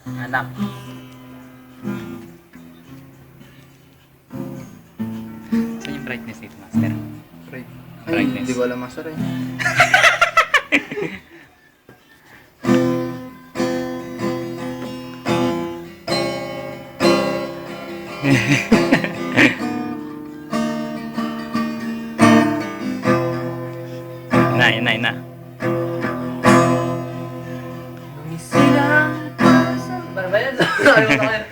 Anak. Saan yung brightness dito, Master? Ay, Brightness. hindi ko alam, Master eh. Yun na. Silang pasa. Ano ba yan? Ano ba yan?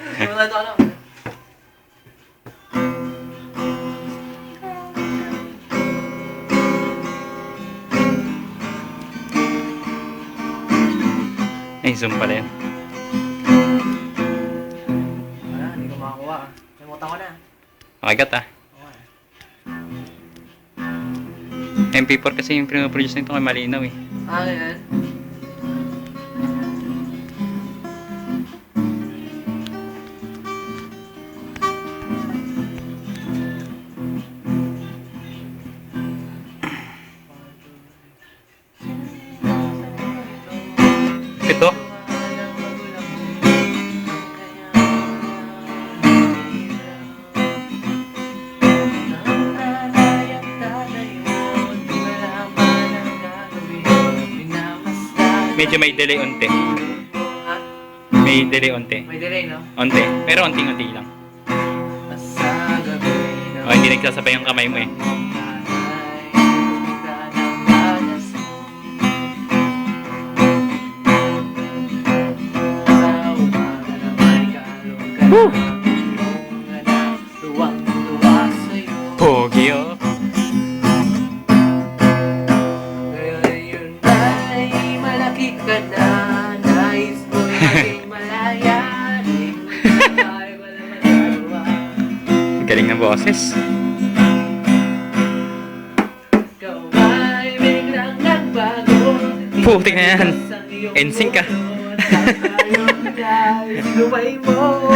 Ay, zoom pala yun. Wala, hindi ko makakuha. Limutan ko na. Makagat ah. MP4 kasi yung pinoproduce nito kay malinaw eh. Ah, yan. Ito? Medyo may delay unti. Ha? May delay unti. May delay, no? Unti. Pero unti-unti lang. Sa gabi na O, hindi nagsasabay yung kamay mo eh. Woo! Pogi oh. Ngayon ay malaki ka na, nais mo'y maging malaya. Di mo na tayo wala magagawa. Galing ng boses. Ikaw ay biglang nagbago. Putik na yan. NSYNC ka. Sinumay mo.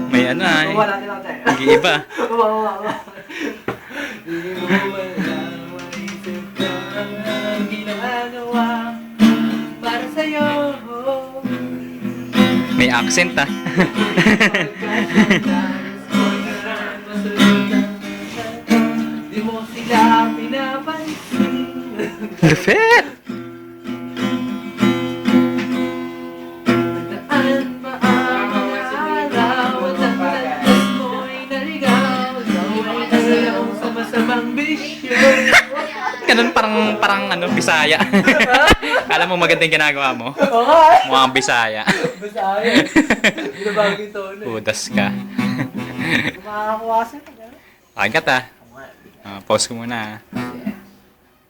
May ano ay. Wala lang tayo. Nag-iiba. Wawa. Hindi mo wala maisip ka ang ginagawa para sa'yo. May accent ah. Di mo sila pinapansin. Lupit! Nagdaan pa ang mga araw at ang landas mo'y naligaw. Ikaw ay nasayaw sa masamang bisyo. Ganun parang ano, Bisaya. Alam mo maganda yung ginagawa mo? Oo nga. Mukhang Bisaya. Bisaya. Binabago yung tono. Udas ka. Makakakuha sa'yo. Agat ah. Pause ko muna ah.